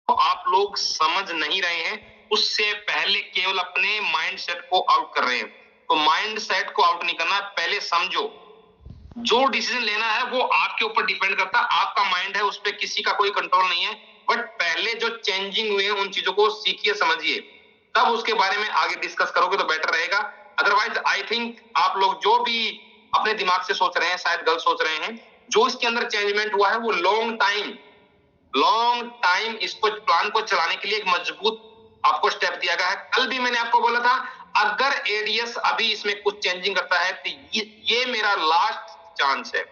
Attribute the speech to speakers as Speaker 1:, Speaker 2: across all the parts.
Speaker 1: आप लोग समझ नहीं रहे हैं, उससे पहले केवल अपने माइंडसेट को आउट कर रहे हैं। तो माइंडसेट को आउट नहीं करना, पहले समझो। जो डिसीजन लेना है वो आपके ऊपर डिपेंड करता है, आपका माइंड है, उस पर किसी का कोई कंट्रोल नहीं है। बट पहले जो चेंजिंग हुए हैं उन चीजों को सीखिए, समझिए, तब उसके बारे में आगे डिस्कस करोगे तो बेटर रहेगा। अदरवाइज आई थिंक आप लोग जो भी अपने दिमाग से सोच रहे हैं शायद गलत सोच रहे हैं। जो इसके अंदर चेंजमेंट हुआ है वो लॉन्ग टाइम इसको प्लान को चलाने के लिए एक मजबूत आपको स्टेप दिया गया है। कल भी मैंने आपको बोला था, अगर एडीएस अभी इसमें कुछ चेंजिंग करता है तो ये मेरा लास्ट चांस है,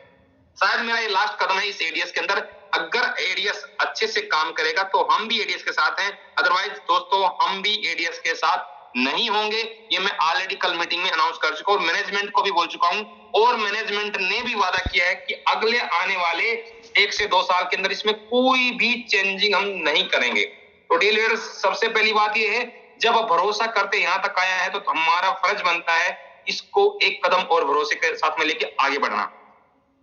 Speaker 1: शायद मेरा ये लास्ट कदम है इस एडीएस के अंदर। अगर एडीएस अच्छे से काम करेगा तो हम भी एडीएस के साथ हैं, अदरवाइज दोस्तों हम भी एडीएस के साथ नहीं होंगे। ये मैं ऑलरेडी कल मीटिंग में अनाउंस कर चुका हूं, मैनेजमेंट को भी बोल चुका हूं, और मैनेजमेंट ने भी वादा किया है कि अगले आने वाले 1 से 2 साल के अंदर इसमें कोई भी चेंजिंग हम नहीं करेंगे। तो डील लीडर्स, सबसे पहली बात यह है, जब भरोसा करते यहां तक आया है तो हमारा फर्ज बनता है इसको एक कदम और भरोसे के साथ में लेके आगे बढ़ना।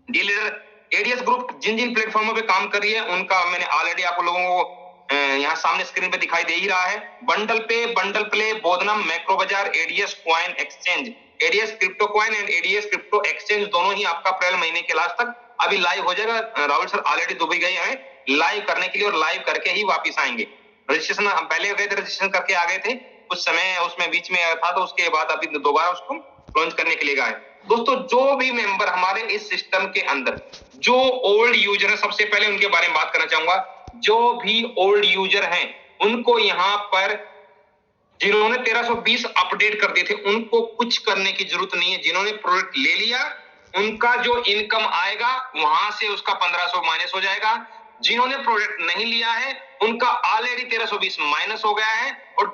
Speaker 1: डी लीडर एडीएस ग्रुप जिन जिन प्लेटफॉर्मों पे काम कर रही है उनका मैंने ऑलरेडी आप लोगों को यहाँ सामने स्क्रीन पे दिखाई दे ही रहा है। बंडल पे, बंडल प्ले, बोधनम, मैक्रो बाजार, ADS coin exchange, ADS crypto coin and ADS crypto exchange दोनों ही आपका अप्रैल महीने के लास्ट तक अभी लाइव हो जाएगा। राहुल सर ऑलरेडी दुबई गए हैं लाइव करने के लिए और लाइव करके ही वापिस आएंगे। रजिस्ट्रेशन पहले गए थे, रजिस्ट्रेशन करके आ गए थे, कुछ समय उसमें बीच में था तो उसके बाद अभी दोबारा उसको लॉन्च करने के लिए गए। दोस्तों जो भी मेंबर हमारे इस सिस्टम के अंदर जो ओल्ड यूजर है, सबसे पहले उनके बारे में बात करना चाहूंगा। जो भी ओल्ड यूजर हैं उनको यहां पर जिन्होंने 1320 अपडेट कर दिए थे उनको कुछ करने की जरूरत नहीं है। जिन्होंने प्रोडक्ट ले लिया उनका जो इनकम आएगा वहां से उसका 1500 माइनस हो जाएगा। जिन्होंने प्रोडक्ट नहीं लिया है उनका ऑलरेडी 1320 माइनस हो गया है और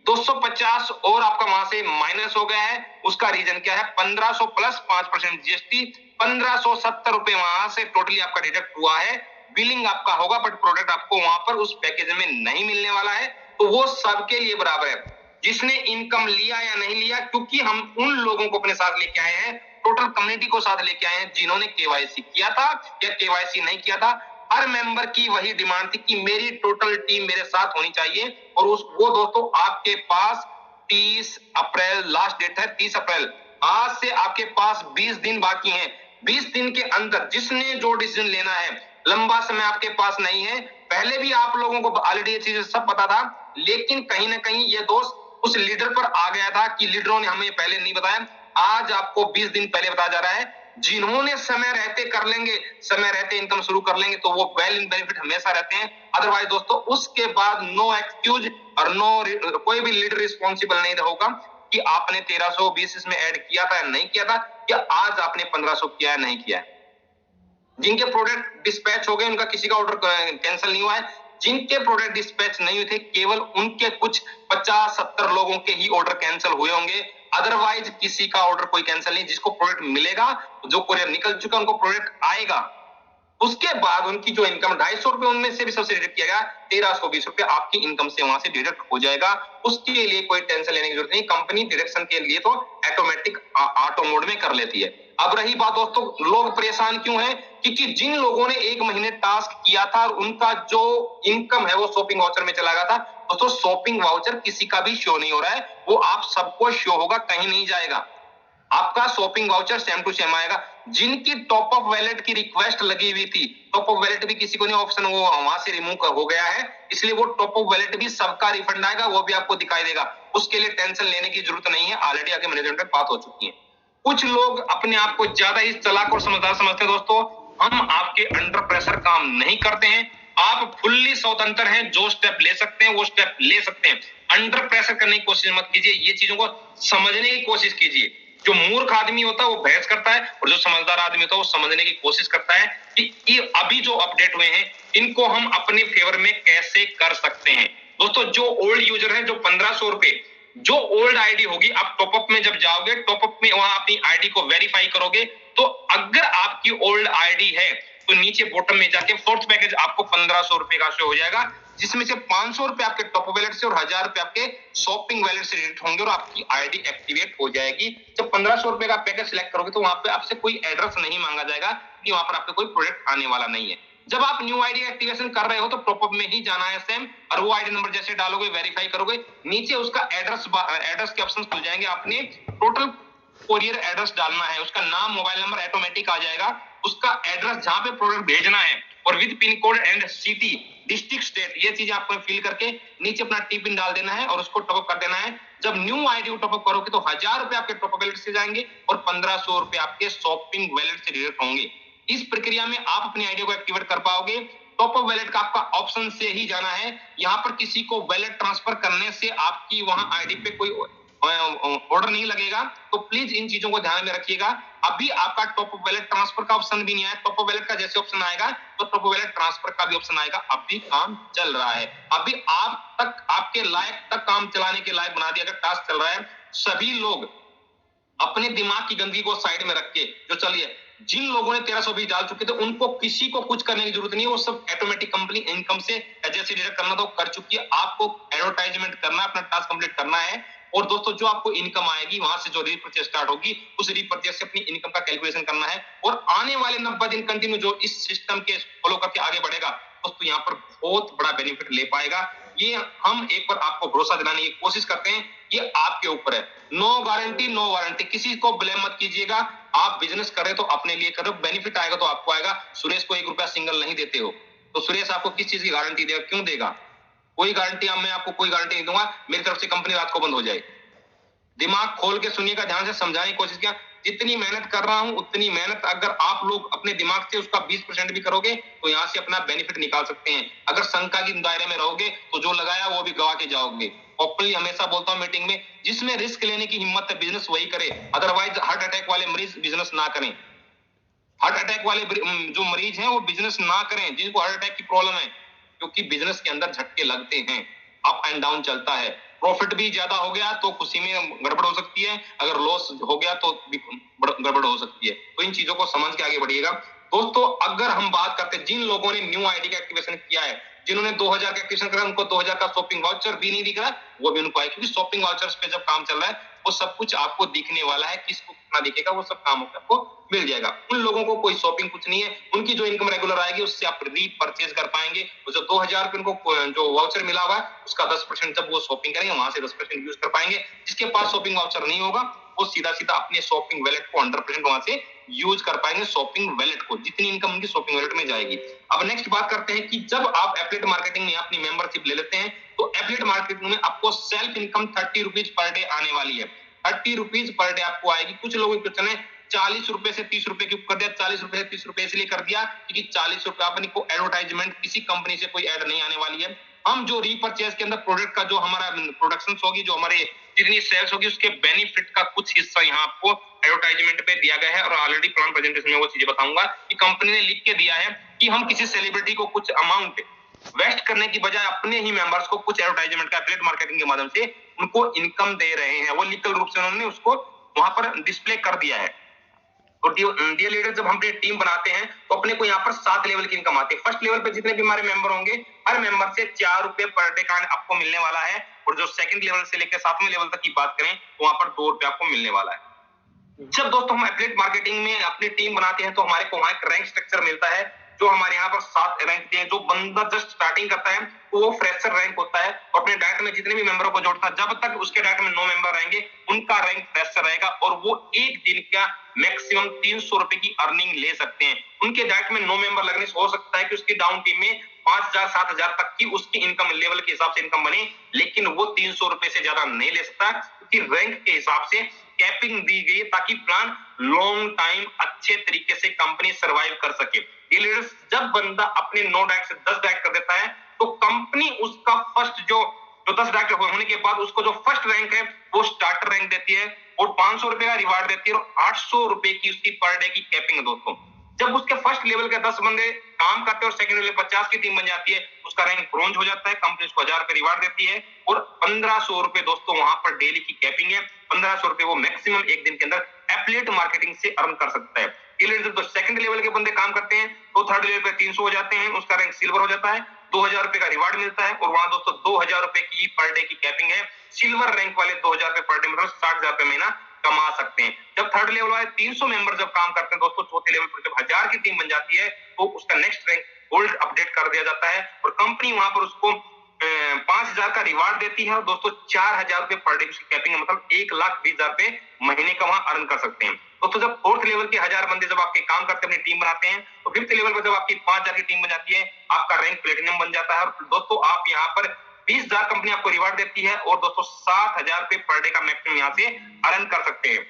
Speaker 1: 250 और आपका वहां से माइनस हो गया है। उसका रीजन क्या है? 1500 प्लस 5% जीएसटी, 1570 रुपए वहां से टोटली आपका डिडक्ट हुआ है। बिलिंग आपका होगा बट प्रोडक्ट आपको वहां पर उस पैकेज में नहीं मिलने वाला है। तो वो सबके लिए बराबर है, जिसने इनकम लिया या नहीं लिया, क्योंकि हम उन लोगों को अपने साथ लेके आए हैं, टोटल कम्युनिटी को साथ लेके आए हैं जिन्होंने केवाईसी किया था या केवाईसी नहीं किया था। हर मेंबर की वही डिमांड थी कि मेरी टोटल टीम मेरे साथ होनी चाहिए और वो दोस्तों आपके पास 30 अप्रैल लास्ट डेट है। 30 अप्रैल, आज से आपके पास 20 दिन बाकी हैं। 20 दिन के अंदर जिसने जो डिसीजन लेना है, लंबा समय आपके पास नहीं है। पहले भी आप लोगों को ऑलरेडी ये चीजें सब पता था, लेकिन कहीं ना कहीं ये दोस्त उस लीडर पर आ गया था कि लीडरों ने हमें पहले नहीं बताया। आज आपको 20 दिन पहले बताया जा रहा है। जिन्होंने समय रहते कर लेंगे, समय रहते इनकम शुरू कर लेंगे तो वो वेल इन बेनिफिट हमेशा रहते हैं। अदरवाइज दोस्तों उसके बाद नो एक्सक्यूज और कोई भी लीडर रिस्पॉन्सिबल नहीं होगा कि आपने 1320 इसमें ऐड किया था या नहीं किया था, या आज आपने 1500 किया है नहीं किया है। जिनके प्रोडक्ट डिस्पैच हो गए उनका किसी का ऑर्डर कैंसिल नहीं हुआ है। जिनके प्रोडक्ट डिस्पैच नहीं हुए थे केवल उनके कुछ 50-70 लोगों के ही ऑर्डर कैंसिल हुए होंगे, अदरवाइज किसी का ऑर्डर कोई कैंसिल नहीं। जिसको प्रोडक्ट मिलेगा, जो कुरियर निकल चुका उनको प्रोडक्ट आएगा, उसके बाद उनकी जो इनकम 250 रुपए उनमें से भी सबसे डिडक्ट किया गया, 1320 रुपए आपकी इनकम से वहां से डिडक्ट हो जाएगा। उसके लिए कोई टेंशन लेने की जरूरत नहीं, कंपनी डिडक्शन के लिए तो ऑटोमेटिक ऑटो मोड में कर लेती है। अब रही बात दोस्तों लोग परेशान क्यों हैं, क्योंकि जिन लोगों ने 1 महीने टास्क किया था और उनका जो इनकम है वो शॉपिंग वाउचर में चला गया था, दोस्तों शॉपिंग वाउचर किसी का भी शो नहीं हो रहा है, वो आप सबको शो होगा, कहीं नहीं जाएगा। आपका shopping voucher same to same आएगा। जिनकी टॉप अप वैलेट की रिक्वेस्ट लगी हुई थी, टॉप अप वैलेट भी किसी को नहीं, ऑप्शन वो वहां से रिमूव हो गया है, इसलिए वो टॉप अप वैलेट भी सबका रिफंड आएगा, वो भी आपको दिखाई देगा। उसके लिए टेंशन लेने की जरूरत नहीं है, ऑलरेडी आगे मैनेजमेंट में बात हो चुकी है। कुछ लोग अपने आप को ज्यादा ही चालाक और समझदार समझते हैं। दोस्तों हम आपके अंडर प्रेशर काम नहीं करते हैं, आप फुल्ली स्वतंत्र हैं, जो स्टेप ले सकते हैं वो स्टेप ले सकते हैं। अंडर प्रेशर करने की कोशिश मत कीजिए, ये चीजों को समझने की कोशिश कीजिए। जो मूर्ख आदमी होता है वो बहस करता है और जो समझदार आदमी होता है वो समझने की कोशिश करता है कि ये अभी जो अपडेट हुए हैं इनको हम अपने फेवर में कैसे कर सकते हैं। दोस्तों जो ओल्ड यूजर है, जो 1500 रुपए जो ओल्ड आईडी होगी, आप टॉपअप में जब जाओगे, टॉपअप में वहां अपनी आईडी को वेरीफाई करोगे, तो अगर आपकी ओल्ड आईडी है तो नीचे बॉटम में जाके फोर्थ पैकेज आपको 1500 रुपए का शो हो जाएगा, जिसमें से 500 रुपए आपके टॉप वैलेट से और 1000 रुपए आपके शॉपिंग वैलेट से डिडक्ट होंगे और आपकी आईडी एक्टिवेट हो जाएगी। जब 1500 रुपए का पैकेज सिलेक्ट करोगे तो वहां पे आपसे कोई एड्रेस नहीं मांगा जाएगा कि वहां पर आपका कोई प्रोडक्ट आने वाला नहीं है। जब आप न्यू आईडी एक्टिवेशन कर रहे हो तो टॉपअप में ही जाना है सेम, और वो आईडी नंबर जैसे डालोगे, वेरीफाई करोगे, नीचे उसका एड्रेस के ऑप्शंस खुल जाएंगे। आपने टोटल कोरियर एड्रेस डालना है, उसका नाम, मोबाइल नंबर ऑटोमेटिक आ जाएगा, उसका एड्रेस जहां पे प्रोडक्ट भेजना है और with pin code and city, district, state, ये चीजें आपको फिल करके नीचे अपना टी पिन डाल देना है और उसको टॉपअप कर देना है। जब न्यू आईडी टॉपअप करोगे तो 1000 रुपए आपके टॉपअप वैलेट से जाएंगे और 1500 रुपए आपके शॉपिंग वैलेट से डिडक्ट होंगे। इस प्रक्रिया में आप अपनी आईडी को एक्टिवेट कर पाओगे। टॉपअप वैलेट का आपका ऑप्शन से ही जाना है। यहाँ पर किसी को वैलेट ट्रांसफर करने से आपकी वहां आईडी पे कोई ऑर्डर नहीं लगेगा, तो प्लीज इन चीजों को ध्यान में रखिएगा। अभी आपका टॉपअप वैलेट ट्रांसफर का ऑप्शन भी नहीं आया। टॉपअप वैलेट का जैसे ऑप्शन आएगा तो टॉपअप वैलेट ट्रांसफर का भी ऑप्शन आएगा। अभी काम चल रहा है, अभी आप तक, आपके लायक तक काम चलाने के लायक बना दिया गया, टास्क चल रहा है। सभी लोग अपने दिमाग की गंदगी को साइड में रख के, जो चलिए जिन लोगों ने 1320 डाल चुके थे उनको किसी को कुछ करने की जरूरत नहीं है, वो सब ऑटोमेटिक कंपनी इनकम से जैसे डिडक्ट करना तो कर चुकी है। आपको एडवर्टाइजमेंट करना है, अपना टास्क कंप्लीट करना है। और दोस्तों जो आपको इनकम आएगी वहां से जो रीपर्चेज स्टार्ट होगी, उस रीपर्चेज से अपनी इनकम का कैलकुलेशन करना है। और आने वाले 90 दिन कंटिन्यू जो इस सिस्टम के फॉलो करके आगे बढ़ेगा दोस्तों, यहाँ पर बहुत बड़ा बेनिफिट ले पाएगा। ये हम एक बार आपको भरोसा दिलाने की कोशिश करते हैं, ये आपके ऊपर है। नो गारंटी, नो वारंटी, किसी को ब्लेम मत कीजिएगा। आप बिजनेस करें तो अपने लिए करो, बेनिफिट आएगा तो आपको आएगा। सुरेश को 1 रुपया सिंगल नहीं देते हो तो सुरेश आपको किस चीज की गारंटी देगा, क्यों देगा? कोई गारंटी, मैं आपको कोई गारंटी नहीं दूंगा मेरी तरफ से कंपनी रात को बंद हो जाए। दिमाग खोल के सुनिएगा, ध्यान से समझाने की कोशिश किया। जितनी मेहनत कर रहा हूं उतनी मेहनत अगर आप लोग अपने दिमाग से उसका 20% भी करोगे तो यहां से अपना बेनिफिट निकाल सकते हैं। अगर शंका की दायरे में रहोगे तो जो लगाया वो भी गवा के जाओगे। ओपनली हमेशा बोलता हूं मीटिंग में, जिसमें रिस्क लेने की हिम्मत है बिजनेस वही करे, अदरवाइज हार्ट अटैक वाले मरीज बिजनेस ना करें। हार्ट अटैक वाले जो मरीज हैं वो बिजनेस ना करें, जिनको हार्ट अटैक की प्रॉब्लम है, क्योंकि बिजनेस के अंदर झटके लगते हैं, अप एंड डाउन चलता है। प्रॉफिट भी ज्यादा हो गया तो खुशी में गड़बड़ हो सकती है, अगर लॉस हो गया तो गड़बड़ हो सकती है। तो इन चीजों को समझ के आगे बढ़िएगा। दोस्तों अगर हम बात करते हैं जिन लोगों ने न्यू आईडी का एक्टिवेशन किया है, जिन्होंने 2000 का एक्टिवेशन करा, उनको 2000 का शॉपिंग वाउचर भी नहीं दिख रहा, वो भी उनको आए, क्योंकि शॉपिंग वाउचर्स पे जब काम चल रहा है वो सब कुछ आपको दिखने वाला है। किसको कितना दिखेगा वो सब काम आपको मिल जाएगा। उन लोगों को कोई शॉपिंग कुछ नहीं है, उनकी जो इनकम रेगुलर आएगी उससे आप रीपरचेज कर पाएंगे। जो 2000 रुपए उनको जो वाउचर मिला हुआ है उसका 10% जब वो शॉपिंग करेंगे वहां से 10% यूज कर पाएंगे। जिसके पास शॉपिंग वाउचर नहीं होगा वो सीधा सीधा अपने शॉपिंग वैलेट को 100% वहां से यूज कर पाएंगे, शॉपिंग वैलेट को, जितनी इनकम उनकी शॉपिंग वैलेट में जाएगी। अब नेक्स्ट बात करते हैं कि जब आप एफिलिएट मार्केटिंग में अपनी मेंबरशिप ले लेते हैं तो एफिलिएट मार्केटिंग में आपको self income 30 rupees per day आने वाली है। 30 रुपीज पर डे आपको आएगी। कुछ लोगों की क्वेश्चन है 40 रुपए से 30 रुपए क्यों कर दिया, 40 रुपए से 30 रुपए इसलिए कर दिया क्योंकि 40 रुपए अपनी को एडवर्टाइजमेंट किसी कंपनी से कोई ऐड नहीं आने वाली है। हम जो रीपरचेज के अंदर प्रोडक्ट का जो हमारा प्रोडक्शन होगी, जो हमारे जितनी सेल्स होगी उसके बेनिफिट का कुछ हिस्सा यहाँ आपको एडवर्टाइजमेंट पे दिया गया है। और ऑलरेडी प्लान प्रेजेंटेशन में वो चीजें बताऊंगा कि कंपनी ने लिख के दिया है कि हम किसी सेलिब्रिटी को कुछ अमाउंट वेस्ट करने की बजाय अपने ही मेंबर्स को कुछ एडवर्टाइजमेंट का एफिलिएट मार्केटिंग के माध्यम से उनको इनकम दे रहे हैं। वो लीगल रूप से उन्होंने उसको वहां पर डिस्प्ले कर दिया है। तो डियर लीडर, जब हम टीम बनाते हैं तो अपने को यहाँ पर 7 लेवल की इनकम आती है। फर्स्ट लेवल पे जितने भी हमारे मेंबर होंगे हर मेंबर से 4 रुपए पर डे का आपको मिलने वाला है। और जो सेकंड लेवल से लेकर 7वें लेवल तक की बात करें तो वहां पर 2 रुपए आपको मिलने वाला है। जब दोस्तों हम एफिलिएट मार्केटिंग में अपनी टीम बनाते हैं तो हमारे को वहां एक रैंक स्ट्रक्चर मिलता है। जो हमारे यहाँ पर 7 रैंक दिए हैं। जो बंदा जस्ट स्टार्टिंग करता है तो वो फ्रेशर रैंक होता है और अपने डायरेक्ट में जितने भी मेंबरों को जोड़ता है, जब तक उसके डायरेक्ट में 9 मेंबर रहेंगे उनका रैंक फ्रेशर रहेगा और वो एक दिन का मैक्सिमम 300 रुपए की अर्निंग ले सकते हैं। उनके डायरेक्ट में 9 मेंबर लगने से हो सकता है कि उसकी डाउन टीम में 5000 7000 तक की उसकी इनकम लेवल के हिसाब से इनकम बने, लेकिन वो 300 रुपए से ज्यादा नहीं ले सकता क्योंकि रैंक के हिसाब से कैपिंग दी गई है ताकि प्लान लॉन्ग टाइम अच्छे तरीके से कंपनी सर्वाइव कर सके। जब बंदा अपने 9 डायरेक्ट से 10 डायरेक्ट कर देता है तो कंपनी उसका फर्स्ट जो 10 डायरेक्ट होने के बाद उसको जो फर्स्ट रैंक है वो स्टार्टर रैंक देती है और 500 रुपए का रिवार्ड देती है और 800 रुपए की उसकी पर डे की कैपिंग है दोस्तों। जब उसके फर्स्ट लेवल के 10 बंदे काम करते हैं और सेकंड लेवल 50 की टीम बन जाती है, उसका रैंक ब्रोंज हो जाता है। कंपनी उसको 1000 रुपए रिवार्ड देती है और 1500 रुपए दोस्तों वहां पर डेली की कैपिंग है। 1500 रुपए वो मैक्सिमम एक दिन के अंदर एफिलिएट मार्केटिंग से अर्न कर सकता है। तो सेकंड लेवल के बंदे काम करते हैं तो थर्ड लेवल पे 300 हो जाते हैं, उसका रैंक सिल्वर हो जाता है, 2000 रुपए का रिवार्ड मिलता है और वहां दोस्तों 2000 रुपए की पर डे की कैपिंग है। सिल्वर रैंक वाले 2000 रुपए पर डे मतलब 60,000 रुपए महीना कमा सकते हैं। जब थर्ड लेवल वाले 300 मेंबर जब काम करते हैं दोस्तों, चौथे लेवल पर जब 1000 की टीम बन जाती है तो उसका नेक्स्ट रैंक गोल्ड अपडेट कर दिया जाता है और कंपनी वहां पर उसको 5,000 का रिवार्ड देती है और दोस्तों 4,000 रुपए पर डे की कैपिंग है, मतलब 1,20,000 रुपए महीने का वहां अर्न कर सकते हैं। दोस्तों जब फोर्थ लेवल के 1000 बंदे जब आपके काम करते हैं, अपनी टीम बनाते हैं, तो फिफ्थ लेवल पर जब आपकी 5,000 की टीम बन जाती है, आपका रैंक प्लेटिनम बन जाता है। और दोस्तों आप यहाँ पर 20,000 कंपनी आपको रिवार्ड देती है और दोस्तों 7,000 रुपए पर डे का मैक्सिमम यहाँ से अर्न कर सकते हैं।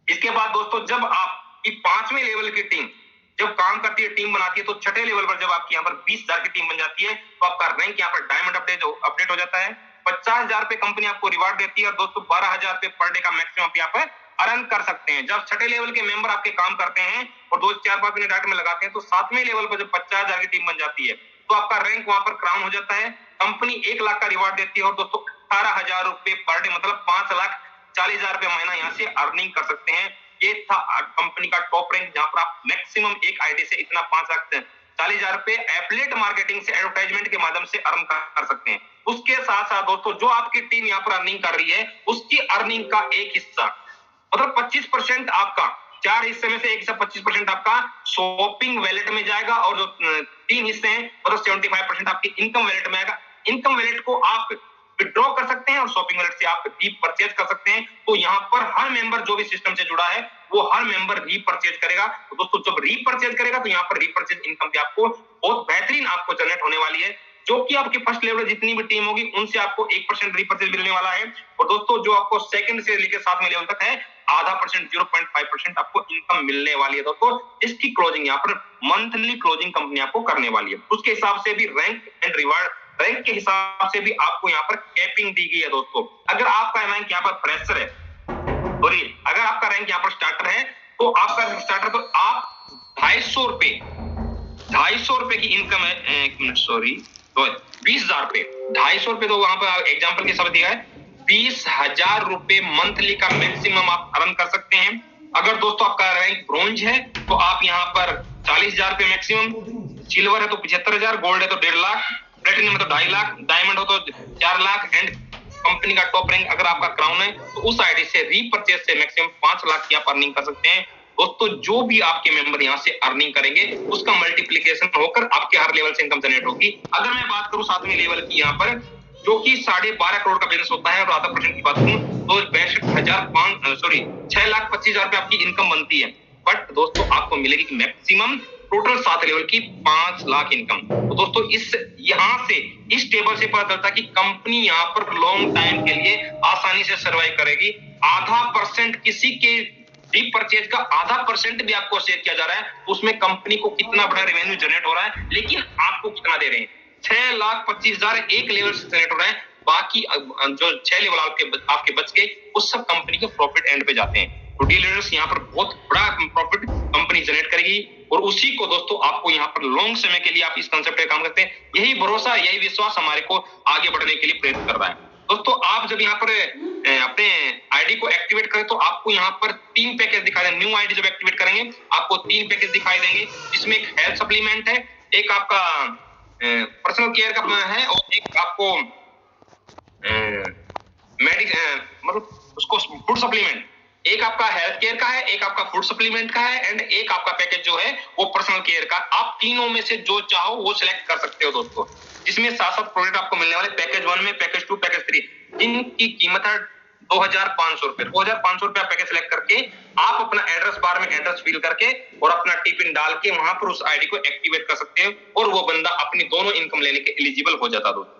Speaker 1: इसके बाद दोस्तों जब आपकी 5वें लेवल की टीम जब काम करती है, टीम बनाती है, तो छठे लेवल पर जब आपकी यहाँ पर 20,000 की टीम बन जाती है, तो आपका रैंक यहाँ पर डायमंड अपडेट हो जाता है। 50,000 रुपए कंपनी आपको रिवार्ड देती है और दोस्तों 12,000 रुपए पर डे का मैक्सिमम आप यहाँ पर अर्न कर सकते हैं। जब छठे लेवल के मेंबर आपके काम करते हैं और 2-4-5 मिनट डाटा में लगाते हैं, तो 7वें लेवल पर जब 50,000 की टीम बन जाती है, तो आपका रैंक वहां पर क्राउन हो जाता है। कंपनी 1 लाख का रिवार्ड देती है और दोस्तों 18,000 रुपए पर डे, मतलब 5,40,000 रुपए महीना यहाँ से अर्निंग कर सकते हैं। ये था कंपनी का टॉप रैंक, जहां पर आप मैक्सिमम एक आईडी से इतना 5,40,000 रुपए एफिलिएट मार्केटिंग से, एडवर्टाइजमेंट के माध्यम से अर्न कर सकते हैं। उसके साथ साथ दोस्तों जो आपकी टीम यहाँ पर अर्निंग कर रही है, उसकी अर्निंग का एक हिस्सा, मतलब 25% आपका, 4 हिस्से में से एक हिस्सा 25% आपका शॉपिंग वैलेट में जाएगा और जो 3 हिस्से हैं मतलब 75% आपकी इनकम वैलेट में आएगा। इनकम वैलेट को आप विड्रॉ कर सकते हैं और शॉपिंग वैलेट से आप रीपरचेज कर सकते हैं। तो यहाँ पर हर मेंबर जो भी सिस्टम से जुड़ा है, वो हर मेंबर रीपरचेज करेगा। तो दोस्तों जब रीपरचेज करेगा, तो यहाँ पर रीपरचेज इनकम भी आपको बहुत बेहतरीन आपको जनरेट होने वाली है, जो कि आपकी फर्स्ट लेवल जितनी भी टीम होगी उनसे आपको 1% रीपरचेज मिलने वाला है। और दोस्तों जो आपको सेकंड से लेकर 7वें लेवल तक है, आधा परसेंट 0.5% आपको इनकम मिलने वाली है। दोस्तों इसकी क्लोजिंग यहाँ पर मंथली क्लोजिंग कंपनी आपको करने वाली है। उसके हिसाब से भी रैंक एंड रिवार्ड, रैंक के हिसाब से भी आपको यहाँ पर कैपिंग दी गई है। दोस्तों अगर आपका रैंक यहाँ पर फ्रेशर है, सॉरी अगर आपका रैंक यहाँ पर स्टार्टर है, तो आपका स्टार्टर, तो आप 250 रुपए की इनकम है, एक मिनट सॉरी, तो 20,000 रुपए, 250 रुपए, तो वहां पर एग्जाम्पल के सब दिया है, 20,000 रुपए मंथली का मैक्सिमम आप अर्न कर सकते हैं। अगर दोस्तों आपका रैंक ब्रोंज है, तो आप यहाँ पर 40,000 रुपए मैक्सिमम, सिल्वर है तो 75,000, गोल्ड है तो 1.5 लाख, प्लेटिनम है तो 2.5 लाख, डायमंड हो तो 4 लाख, एंड कंपनी का टॉप रैंक अगर आपका क्राउन है, तो उस आईडी से रीपरचेज से मैक्सिमम 5 लाख की आप अर्निंग कर सकते हैं। दोस्तों जो भी आपके मेंबर यहाँ से अर्निंग करेंगे, उसका मल्टीप्लीकेशन होकर आपके हर लेवल से इनकम जनरेट होगी। अगर मैं बात करूं 7वें लेवल की, यहाँ पर जो कि 12.5 करोड़ का बिजनेस होता है, और आधा परसेंट की बात करूं तो 6,25,000 रुपए आपकी इनकम बनती है। बट दोस्तों आपको मिलेगी मैक्सिमम टोटल 7 लेवल की 5 लाख इनकम। तो दोस्तों इस यहाँ से इस टेबल से पता चलता है कि कंपनी यहाँ पर लॉन्ग टाइम के लिए आसानी से सर्वाइव करेगी। आधा परसेंट किसी के रीपरचेज का, आधा परसेंट भी आपको शेयर किया जा रहा है, उसमें कंपनी को कितना बड़ा रेवेन्यू जनरेट हो रहा है, लेकिन आपको कितना दे रहे हैं, 6,25,000 एक लेवल से जनरेट हो रहा है। बाकी जो 6 लेवल आपके बच गए, वो सब कंपनी के प्रॉफिट एंड पे जाते हैं। तो डीलर्स यहाँ पर बहुत बड़ा प्रॉफिट कंपनी जनरेट करेगी, और उसी को दोस्तों आपको यहाँ पर लॉन्ग समय के लिए आप इस कंसेप्ट पे काम करते हैं। यही भरोसा, यही विश्वास हमारे को आगे बढ़ने के लिए प्रेरित कर रहा है। दोस्तों आप जब यहाँ पर अपने आईडी को एक्टिवेट करें, तो आपको यहाँ पर 3 पैकेज दिखाई देंगे। न्यू आईडी जब एक्टिवेट करेंगे, आपको 3 पैकेज दिखाई देंगे, जिसमें एक हेल्थ सप्लीमेंट है, एक आपका पर्सनल केयर का है, और एक आपको मतलब उसको फूड सप्लीमेंट, एक आपका हेल्थ केयर का है, एक आपका फूड सप्लीमेंट का है, एंड एक आपका पैकेज जो है वो पर्सनल केयर का। आप तीनों में से जो चाहो वो सिलेक्ट कर सकते हो दोस्तों, जिसमें 7 प्रोडक्ट आपको मिलने वाले, पैकेज 1 में, पैकेज 2, पैकेज 3, जिनकी कीमत है 2,500 रुपए। 2,500 रुपया पैकेज सिलेक्ट करके आप अपना एड्रेस बार में एड्रेस फिल करके और अपना टिपिन डाल के वहां पर उस आईडी को एक्टिवेट कर सकते हो, और वो बंदा अपनी दोनों इनकम लेने के एलिजिबल हो जाता दोस्तों।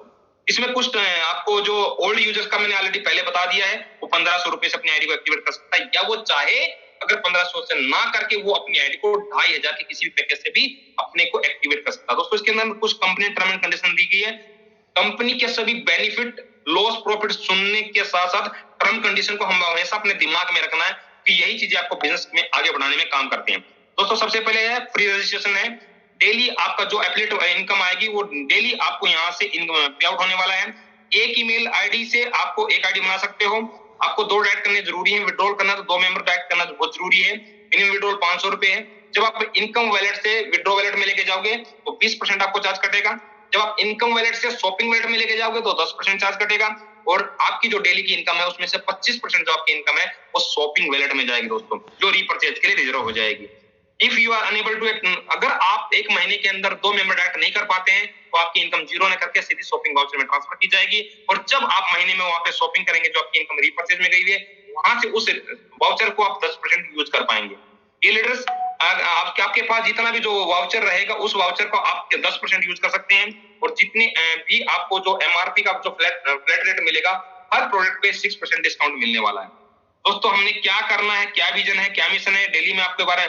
Speaker 1: इसमें कुछ आपको जो ओल्ड यूजर्स का मैंने ऑलरेडी पहले बता दिया है, वो 1,500 रुपए से अपनी आईडी को एक्टिवेट कर सकता है, या वो चाहे अगर 1,500 से ना करके वो अपनी आईडी को 2,500 के किसी भी पैकेज से भी अपने को एक्टिवेट कर सकता है। दोस्तों इसके अंदर कुछ कंपनी टर्म एंड कंडीशन दी गई है। कंपनी के सभी बेनिफिट, लॉस, प्रॉफिट सुनने के साथ साथ टर्म कंडीशन को हम हमेशा अपने दिमाग में रखना है, कि यही चीजें आपको बिजनेस में आगे बढ़ाने में काम करते हैं। दोस्तों सबसे पहले है फ्री रजिस्ट्रेशन है। डेली आपका जो एफिलिएट इनकम आएगी, वो डेली आपको यहाँ से पे आउट होने वाला है। एक ईमेल आईडी से आपको एक आईडी बना सकते हो। आपको 2 डायरेक्ट करने जरूरी है, विड्रॉल करना तो 2 मेंबर डायरेक्ट करना बहुत जरूरी है। मिनिमम विड्रॉल 500 रुपए है। जब आप इनकम वैलेट से विड्रॉ वैलेट में लेके जाओगे, तो 20% आपको चार्ज कटेगा। जब आप इनकम वैलेट से शॉपिंग वैलेट में लेके जाओगे, तो 10% चार्ज कटेगा, और आपकी जो डेली की इनकम है उसमें से 25% जो आपकी इनकम है वो शॉपिंग वैलेट में जाएगी दोस्तों, जो रीपरचेज के लिए रिजर्व हो जाएगी। If you are unable to, अगर आप एक महीने के अंदर 2 मेंबर डायरेक्ट नहीं कर पाते हैं तो आपकी इनकम जीरो न करके सीधी शॉपिंग वाउचर में ट्रांसफर की जाएगी, और जब आप महीने में वहां पे शॉपिंग करेंगे जो आपकी इनकम रीपर्चेज में गई है, वहां से उस वाउचर को आप 10% यूज कर पाएंगे। ये लीडर्स, आपके पास जितना भी जो वाउचर रहेगा उस वाउचर को आप 10% यूज कर सकते हैं, और जितने भी आपको जो एमआरपी का जो फ्लैट रेट मिलेगा हर प्रोडक्ट पे 6% डिस्काउंट मिलने वाला है। दोस्तों हमने क्या करना है, क्या विजन है, क्या मिशन है, डेली में आपके बारे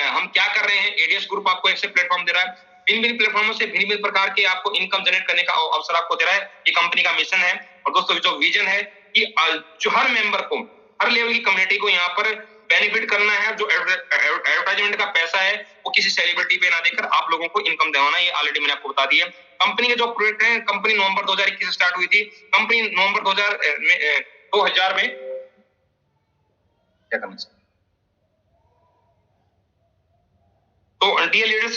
Speaker 1: हम क्या कर रहे हैं। एडीएस ग्रुप आपको ऐसे प्लेटफॉर्म दे रहा है, भिन्न-भिन्न प्लेटफॉर्मों से भिन्न-भिन्न प्रकार के आपको इनकम जनरेट करने का अवसर आपको दे रहा है। ये कंपनी का मिशन है। और दोस्तों जो विजन है कि जो हर मेंबर को, हर लेवल की कम्युनिटी को यहाँ पर बेनिफिट करना है। जो एडवर्टाइजमेंट का पैसा है वो किसी सेलिब्रिटी पे ना देकर आप लोगों को इनकम दिलाना, ये ऑलरेडी मैंने आपको बता दिया। कंपनी के जो प्रोजेक्ट है, कंपनी नवंबर 2021 स्टार्ट हुई थी। कंपनी नवंबर 2000 में क्या करना चाहिए। तो डियर लीडर्स,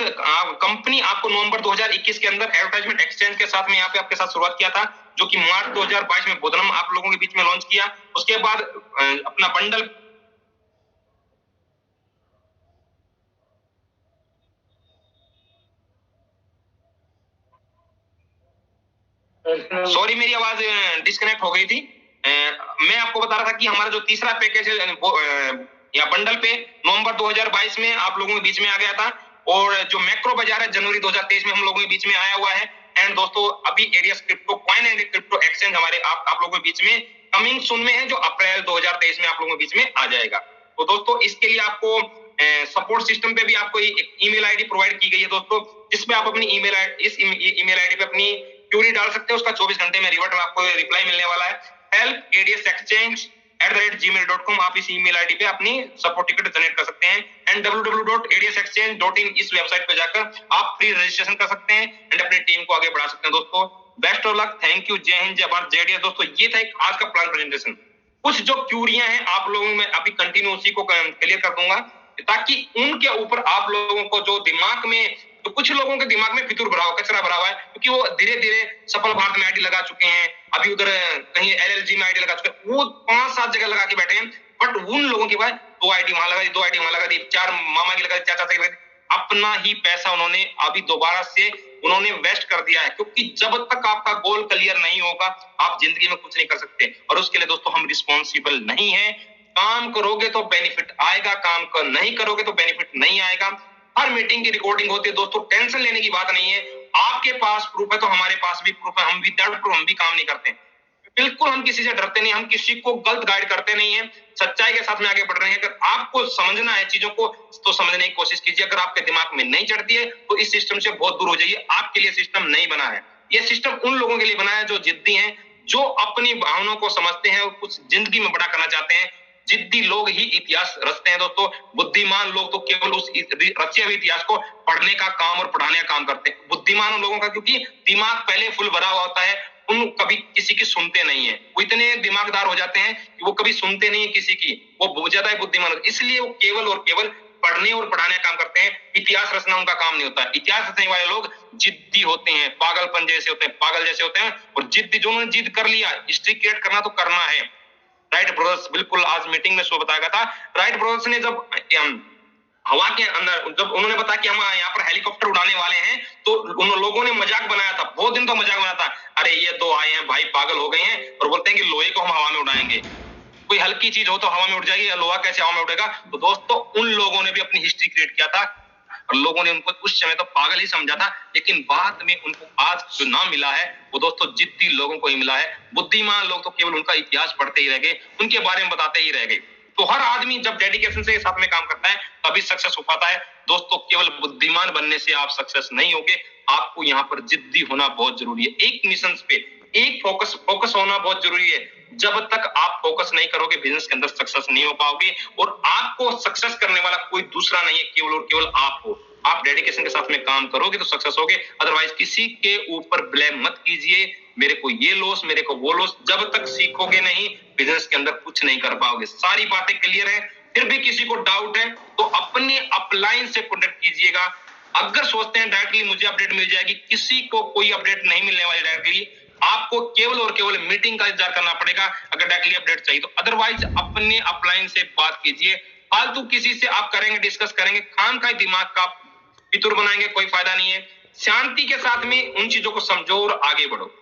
Speaker 1: कंपनी आपको नवंबर 2021 के अंदर एडवर्टाइजमेंट एक्सचेंज के साथ में यहाँ पे आपके साथ शुरुआत किया था, जो कि मार्च 2022 में बोधनम आप लोगों के बीच में लॉन्च किया। उसके बाद अपना बंडल, सॉरी मेरी आवाज डिस्कनेक्ट हो गई थी। मैं आपको बता रहा था कि हमारा जो तीसरा पैकेज है या बंडल पे नवंबर 2022 में आप लोगों के बीच में आ गया था, और जो मैक्रो बाजार है जनवरी 2023 में हम लोगों के बीच में आया हुआ है। एंड दोस्तों अभी ADS crypto coin and crypto exchange हमारे आप लोगों के बीच में कमिंग सून में है, जो अप्रैल 2023 में आप लोगों के बीच में आ जाएगा। तो दोस्तों इसके लिए आपको सपोर्ट सिस्टम पे भी आपको एक ईमेल आईडी प्रोवाइड की गई है दोस्तों, जिसमें आप अपनी ईमेल आईडी पे अपनी क्यूरी डाल सकते हो। उसका 24 घंटे में रिवर्ट आपको रिप्लाई मिलने वाला है। help@adsexchange@gmail.com, आप इस ईमेल आईडी पे अपनी सपोर्ट टिकट जनरेट कर सकते हैं। एंड www.adsexchange.in इस वेबसाइट पे जाकर आप फ्री रजिस्ट्रेशन कर सकते हैं एंड अपनी टीम को आगे बढ़ा सकते हैं। दोस्तों best of luck, thank you, जय हिंद, जय भारत, जय डीएस। दोस्तों ये था एक आज का प्लान प्रेजेंटेशन। कुछ जो क्यूरियां हैं आप लोगों में अभी कंटिन्यू उसी को क्लियर कर दूंगा, ताकि उनके ऊपर आप लोगों को जो दिमाग में, तो कुछ लोगों के दिमाग में फितूर भरा हुआ, कचरा भरा हुआ है, क्योंकि वो धीरे धीरे सफल भारत में आईडी लगा चुके हैं, अभी उधर कहीं एलएलजी में आईडी लगा चुके हैं, वो 5-7 जगह लगा के बैठे हैं। बट उन लोगों के पास 2 आईडी वहां लगा दी, 2 आईडी वहां लगा दी, 4 मामा की लगा दी, 4 चाचा की लगा दी। अपना ही पैसा उन्होंने अभी दोबारा से उन्होंने वेस्ट कर दिया है, क्योंकि जब तक आपका गोल क्लियर नहीं होगा आप जिंदगी में कुछ नहीं कर सकते। और उसके लिए दोस्तों हम रिस्पॉन्सिबल नहीं है। काम करोगे तो बेनिफिट आएगा, काम कर नहीं करोगे तो बेनिफिट नहीं आएगा। हर मीटिंग की रिकॉर्डिंग होती है दोस्तों, टेंशन लेने की बात नहीं है। आपके पास प्रूफ है तो हमारे पास भी प्रूफ है, हम विदाउट प्रूफ हम भी काम नहीं करते। बिल्कुल हम किसी से डरते नहीं, हम किसी को गलत गाइड करते नहीं है, सच्चाई के साथ में आगे बढ़ रहे हैं। अगर आपको समझना है चीजों को तो समझने की कोशिश कीजिए। अगर आपके दिमाग में नहीं चढ़ती है तो इस सिस्टम से बहुत दूर हो जाइए। आपके लिए सिस्टम नहीं बना है, यह सिस्टम उन लोगों के लिए बना है जो जिद्दी हैं, जो अपनी भावनाओं को समझते हैं और कुछ जिंदगी में बड़ा करना चाहते हैं। जिद्दी लोग ही इतिहास रचते हैं दोस्तों, बुद्धिमान लोग तो केवल उस रचे हुए इतिहास को पढ़ने का काम और पढ़ाने का काम करते हैं। बुद्धिमान उन लोगों का क्योंकि दिमाग पहले फुल भरा हुआ होता है, उन कभी किसी की सुनते नहीं है। वो इतने दिमागदार हो जाते हैं कि वो कभी सुनते नहीं है किसी की, वो बहुत ज्यादा बुद्धिमान होते हैं। इसलिए वो केवल और केवल पढ़ने और पढ़ाने का काम करते हैं, इतिहास रचना उनका काम नहीं होता है। इतिहास रचने वाले लोग जिद्दी होते हैं, पागलपन जैसे होते हैं, पागल जैसे होते हैं। और जिद्दी, जो उन्होंने जिद कर लिया, हिस्ट्री क्रिएट करना तो करना है। राइट ब्रदर्स, बिल्कुल आज मीटिंग में शो बताया गया था। राइट ब्रदर्स ने जब हवा के अंदर जब उन्होंने बताया कि हम यहाँ पर हेलीकॉप्टर उड़ाने वाले हैं, तो उन लोगों ने मजाक बनाया था, बहुत दिन तो मजाक बनाया था, अरे ये तो आए हैं भाई पागल हो गए हैं और बोलते हैं कि लोहे को हम हवा में उड़ाएंगे। कोई हल्की चीज हो तो हवा में उड़ जाएगी, लोहा कैसे हवा में उड़ेगा। तो दोस्तों उन लोगों ने भी अपनी हिस्ट्री क्रिएट किया था और लोगों ने उनको उस समय तो पागल ही समझा था, लेकिन बाद में उनको आज जो नाम मिला है वो दोस्तों जिद्दी लोगों को ही मिला है। बुद्धिमान लोग तो केवल उनका इतिहास पढ़ते ही रह गए, उनके बारे में बताते ही रह गए। तो हर आदमी जब डेडिकेशन से साथ में काम करता है तभी सक्सेस हो पाता है। दोस्तों केवल बुद्धिमान बनने से आप सक्सेस नहीं होगे, आपको यहाँ पर जिद्दी होना बहुत जरूरी है। एक मिशन पे एक फोकस होना बहुत जरूरी है। जब तक आप फोकस नहीं करोगे बिजनेस के अंदर सक्सेस नहीं हो पाओगे, और आपको सक्सेस करने वाला कोई दूसरा नहीं है, केवल और केवल आप हो। आप डेडिकेशन के साथ में काम करोगे तो सक्सेस होगे, अदरवाइज किसी के ऊपर ब्लेम मत कीजिए, मेरे को ये लॉस, मेरे को वो लॉस। जब तक सीखोगे नहीं बिजनेस के अंदर कुछ नहीं कर पाओगे। सारी बातें क्लियर है, फिर भी किसी को डाउट है तो अपने अपलाइन से कॉन्टेक्ट कीजिएगा। अगर सोचते हैं डायरेक्टली मुझे अपडेट मिल जाएगी, किसी को कोई अपडेट नहीं मिलने वाली डायरेक्टली, आपको केवल और केवल मीटिंग का इंतजार करना पड़ेगा अगर डायरेक्टली अपडेट चाहिए तो। अदरवाइज अपने अपलाइन से बात कीजिए, फालतू किसी से आप करेंगे डिस्कस करेंगे, खाम खा दिमाग का फितूर बनाएंगे, कोई फायदा नहीं है। शांति के साथ में उन चीजों को समझो और आगे बढ़ो।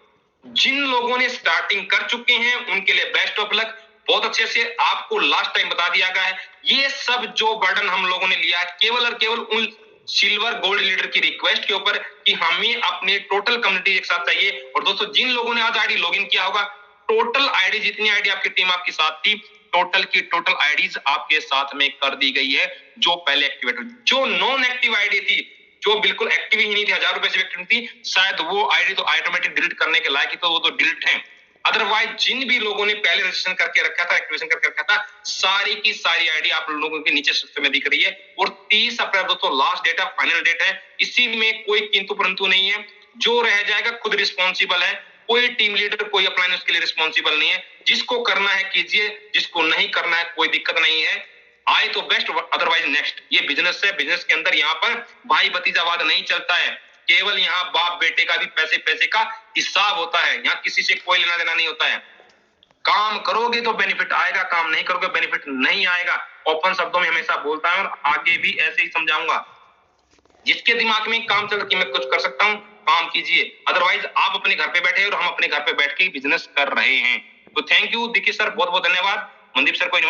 Speaker 1: जिन लोगों ने स्टार्टिंग कर चुके हैं उनके लिए बेस्ट ऑफ लक। बहुत अच्छे से आपको लास्ट टाइम बता दिया गया है। ये सब जो बर्डन हम लोगों ने लिया है केवल और केवल उन सिल्वर गोल्ड लीडर की रिक्वेस्ट के ऊपर कि हमें अपने टोटल कम्युनिटी एक साथ चाहिए। और दोस्तों जिन लोगों ने आज आईडी लॉगिन किया होगा, टोटल आईडी जितनी आईडी आपकी टीम आपके साथ थी, टोटल की टोटल आईडीज आपके साथ में कर दी गई है जो पहले एक्टिवेट हुई। जो नॉन एक्टिव आईडी थी, जो बिल्कुल एक्टिव ही नहीं थी, 1000 रुपए से एक्टिव थी, शायद वो आईडी तो ऑटोमेटिक डिलीट करने के लायक ही, तो वो तो डिलीट है। अदरवाइज जिन भी लोगों ने पहले रजिस्ट्रेशन करके रखा था, एक्टिवेशन करके रखा था, सारी की सारी आईडी आप लोगों के नीचे सिस्टम में दिख रही है। और 30 अप्रैल दोस्तों लास्ट डेट है, फाइनल डेट है। इसी में कोई किंतु परंतु नहीं है। जो रह जाएगा खुद रिस्पॉन्सिबल है। कोई टीम लीडर, कोई अपलाइन उसके लिए रिस्पॉन्सिबल नहीं है। जिसको करना है कीजिए, जिसको नहीं करना है कोई दिक्कत नहीं है। आए तो बेस्ट, अदरवाइज नेक्स्ट। ये बिजनेस है, बिजनेस के अंदर यहाँ पर भाई भतीजावाद नहीं चलता है। केवल यहाँ बाप बेटे का भी पैसे पैसे का हिसाब होता है। यहाँ किसी से कोई लेना देना नहीं होता है। काम करोगे तो बेनिफिट आएगा, काम नहीं करोगे बेनिफिट नहीं आएगा। ओपन शब्दों में हमेशा बोलता हूं और आगे भी ऐसे ही समझाऊंगा। जिसके दिमाग में काम चल कि मैं कुछ कर सकता हूं, काम कीजिए। अदरवाइज आप अपने घर पे बैठे और हम अपने घर पे बैठ के बिजनेस कर रहे हैं। तो थैंक यू दिकी सर, बहुत बहुत धन्यवाद। मनदीप सर कोई